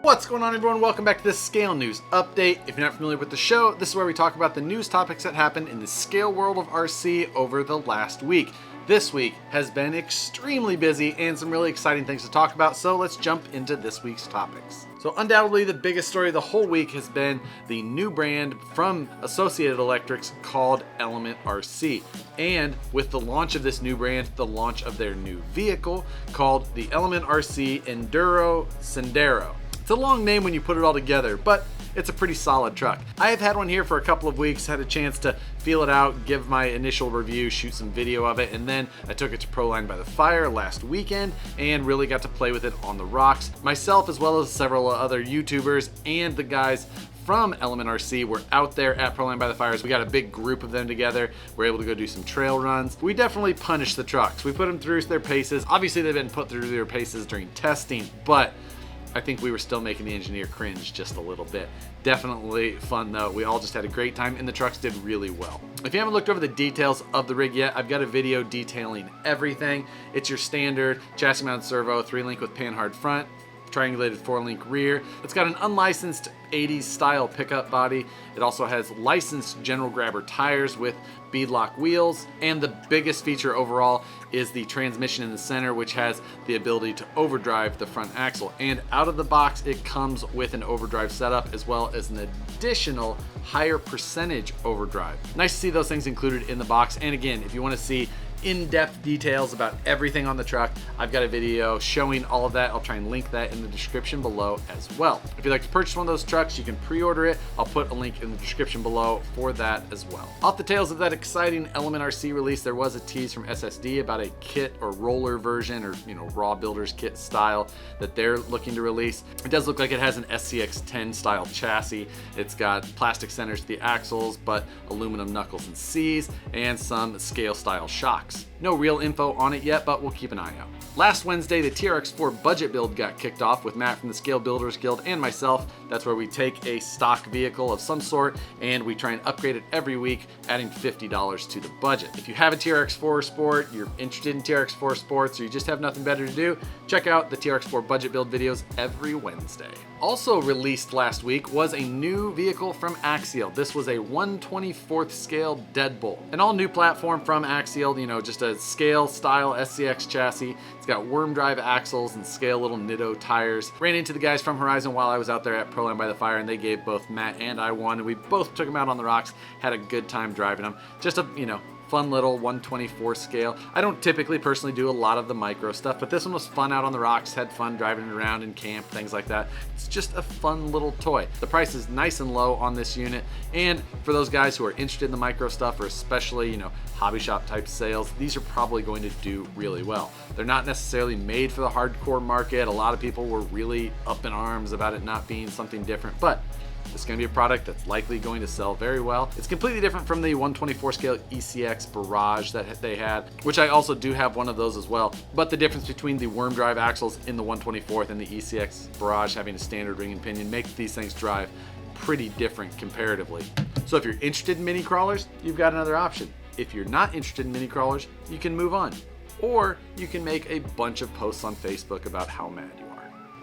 What's going on, everyone? Welcome back to this Scale News Update. If you're not familiar with the show, this is where we talk about the news topics that happened in the scale world of RC over the last week. This week has been extremely busy and some really exciting things to talk about, so let's jump into this week's topics. So undoubtedly the biggest story of the whole week has been the new brand from Associated Electrics called Element RC. And with the launch of this new brand, the launch of their new vehicle called the Element RC Enduro Sendero. It's a long name when you put it all together, but it's a pretty solid truck. I have had one here for a couple of weeks, had a chance to feel it out, give my initial review, shoot some video of it, and then I took it to Proline by the Fire last weekend and really got to play with it on the rocks. Myself, as well as several other YouTubers and the guys from Element RC were out there at Proline by the Fires. We got a big group of them together. We're able to go do some trail runs. We definitely punished the trucks. We put them through their paces. Obviously they've been put through their paces during testing, but I think we were still making the engineer cringe just a little bit. Definitely fun though. We all just had a great time and the trucks did really well. If you haven't looked over the details of the rig yet, I've got a video detailing everything. It's your standard chassis mounted servo, 3-link with panhard front, triangulated 4-link rear. It's got an unlicensed 80s style pickup body. It also has licensed general grabber tires with beadlock wheels, and the biggest feature overall is the transmission in the center, which has the ability to overdrive the front axle. And out of the box it comes with an overdrive setup as well as an additional higher percentage overdrive. Nice to see those things included in the box. And again, if you want to see in-depth details about everything on the truck, I've got a video showing all of that. I'll try and link that in the description below as well. If you'd like to purchase one of those trucks, you can pre-order it. I'll put a link in the description below for that as well. Off the tails of that exciting Element RC release, there was a tease from SSD about a kit or roller version, or raw builder's kit style that they're looking to release. It does look like it has an SCX-10 style chassis. It's got plastic centers to the axles, but aluminum knuckles and C's, and some scale style shocks. No real info on it yet, but we'll keep an eye out. Last Wednesday, the TRX4 budget build got kicked off with Matt from the Scale Builders Guild and myself. That's where we take a stock vehicle of some sort and we try and upgrade it every week, adding $50 to the budget. If you have a TRX4 Sport, you're interested in TRX4 Sports, or you just have nothing better to do, check out the TRX4 budget build videos every Wednesday. Also released last week was a new vehicle from Axial. This was a 1/24th scale deadbolt. An all new platform from Axial, just a scale style SCX chassis. It's got worm drive axles and scale little Nitto tires. Ran into the guys from Horizon while I was out there at Proline by the Fire, and they gave both Matt and I one, and we both took them out on the rocks, had a good time driving them. Just a, fun little 1/24 scale. I don't typically personally do a lot of the micro stuff, but this one was fun out on the rocks, had fun driving it around in camp, things like that. It's just a fun little toy. The price is nice and low on this unit, and for those guys who are interested in the micro stuff, or especially, hobby shop type sales, these are probably going to do really well. They're not necessarily made for the hardcore market. A lot of people were really up in arms about it not being something different, but it's going to be a product that's likely going to sell very well. It's completely different from the 1/24 scale ECX Barrage that they had, which I also do have one of those as well. But the difference between the worm drive axles in the 1/24th and the ECX Barrage having a standard ring and pinion makes these things drive pretty different comparatively. So if you're interested in mini crawlers, you've got another option. If you're not interested in mini crawlers, you can move on. Or you can make a bunch of posts on Facebook about how mad you are.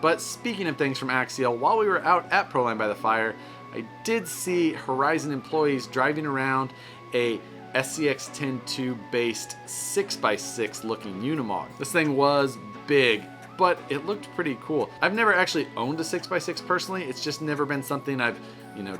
But speaking of things from Axial, while we were out at Proline by the Fire, I did see Horizon employees driving around a SCX-10-2 based 6x6 looking Unimog. This thing was big, but it looked pretty cool. I've never actually owned a 6x6 personally. It's just never been something I've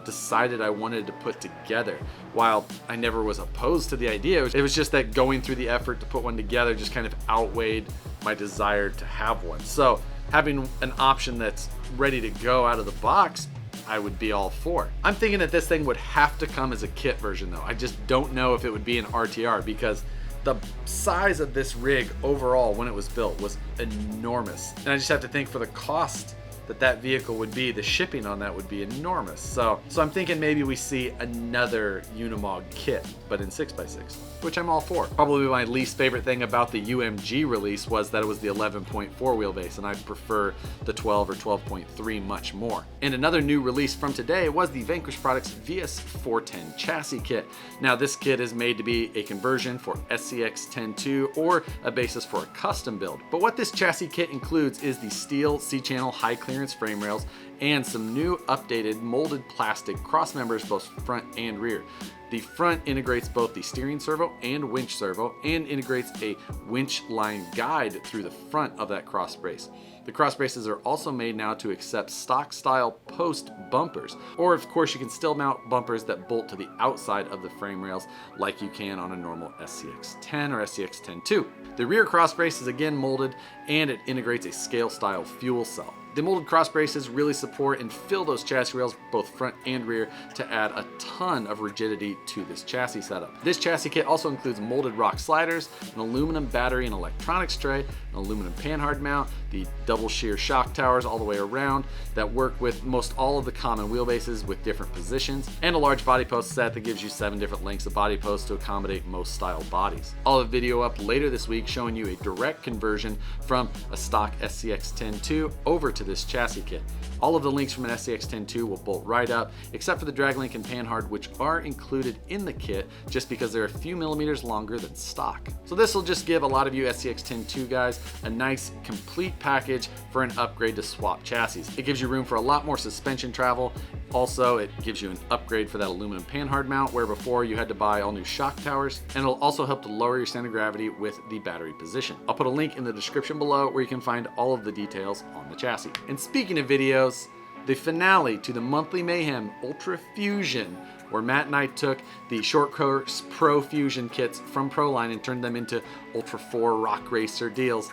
decided I wanted to put together. While I never was opposed to the idea, it was just that going through the effort to put one together just kind of outweighed my desire to have one. So having an option that's ready to go out of the box, I would be all for. I'm thinking that this thing would have to come as a kit version though. I just don't know if it would be an RTR, because the size of this rig overall when it was built was enormous. And I just have to think, for the cost that vehicle would be, the shipping on that would be enormous. So I'm thinking maybe we see another Unimog kit, but in 6x6, which I'm all for. Probably my least favorite thing about the UMG release was that it was the 11.4 wheelbase, and I prefer the 12 or 12.3 much more. And another new release from today was the Vanquish Products VS410 chassis kit. Now this kit is made to be a conversion for SCX-10-2 or a basis for a custom build. But what this chassis kit includes is the steel C-channel high clearance clearance frame rails and some new updated molded plastic cross members both front and rear. The front integrates both the steering servo and winch servo and integrates a winch line guide through the front of that cross brace. The cross braces are also made now to accept stock style post bumpers, or of course you can still mount bumpers that bolt to the outside of the frame rails like you can on a normal SCX-10 or SCX-10-2. The rear cross brace is again molded and it integrates a scale style fuel cell. The molded cross braces really support and fill those chassis rails, both front and rear, to add a ton of rigidity to this chassis setup. This chassis kit also includes molded rock sliders, an aluminum battery and electronics tray, an aluminum panhard mount, the double shear shock towers all the way around that work with most all of the common wheelbases with different positions, and a large body post set that gives you 7 different lengths of body posts to accommodate most style bodies. I'll have a video up later this week showing you a direct conversion from a stock SCX-10-2 over to this chassis kit. All of the links from an SCX-10-2 will bolt right up, except for the drag link and panhard, which are included in the kit just because they're a few millimeters longer than stock. So this will just give a lot of you SCX-10-2 guys a nice complete package for an upgrade to swap chassis. It gives you room for a lot more suspension travel. Also, it gives you an upgrade for that aluminum panhard mount, where before you had to buy all new shock towers, and it'll also help to lower your center of gravity with the battery position. I'll put a link in the description below where you can find all of the details on the chassis. And speaking of videos, the finale to the monthly Mayhem Ultra Fusion, where Matt and I took the Short Course Pro Fusion kits from Proline and turned them into Ultra 4 Rock Racer deals,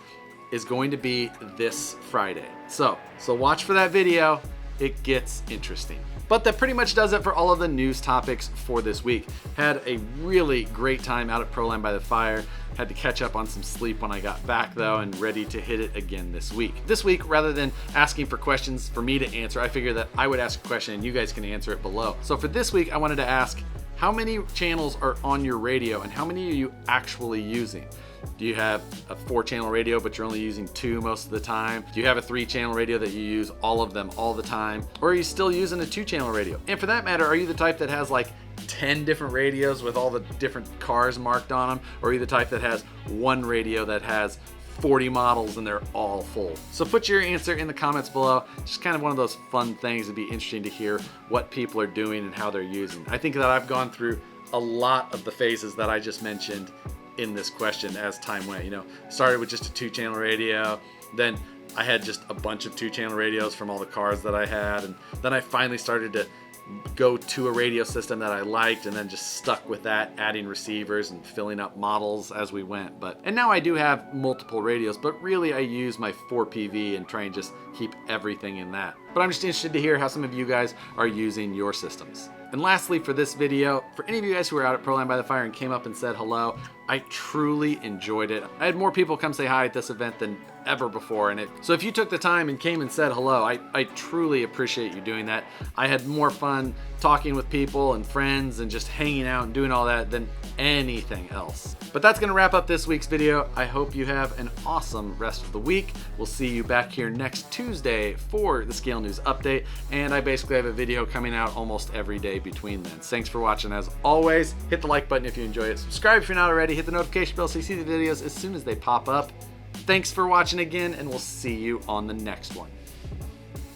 is going to be this Friday. So watch for that video. It gets interesting. But that pretty much does it for all of the news topics for this week. Had a really great time out at Proline by the Fire. Had to catch up on some sleep when I got back though, and ready to hit it again this week. This week, rather than asking for questions for me to answer, I figured that I would ask a question and you guys can answer it below. So for this week, I wanted to ask, how many channels are on your radio and how many are you actually using? Do you have a 4-channel radio but you're only using 2 most of the time? Do you have a 3-channel radio that you use all of them all the time? Or are you still using a 2-channel radio? And for that matter, are you the type that has like 10 different radios with all the different cars marked on them? Or are you the type that has one radio that has 40 models and they're all full? So put your answer in the comments below. Just kind of one of those fun things. It'd be interesting to hear what people are doing and how they're using. I think that I've gone through a lot of the phases that I just mentioned in this question as time went. You know, started with just a 2-channel radio, then I had just a bunch of 2-channel radios from all the cars that I had, and then I finally started to go to a radio system that I liked, and then just stuck with that, adding receivers and filling up models as we went. And now I do have multiple radios, but really I use my 4PV and try and just keep everything in that. But I'm just interested to hear how some of you guys are using your systems. And lastly, for this video, for any of you guys who were out at Proline by the Fire and came up and said hello, I truly enjoyed it. I had more people come say hi at this event than ever before. So if you took the time and came and said hello, I truly appreciate you doing that. I had more fun talking with people and friends and just hanging out and doing all that than anything else. But that's gonna wrap up this week's video. I hope you have an awesome rest of the week. We'll see you back here next Tuesday for the Scale News Update. And I basically have a video coming out almost every day between then. Thanks for watching as always. Hit the like button if you enjoy it. Subscribe if you're not already. Hit the notification bell so you see the videos as soon as they pop up. Thanks for watching again, and we'll see you on the next one.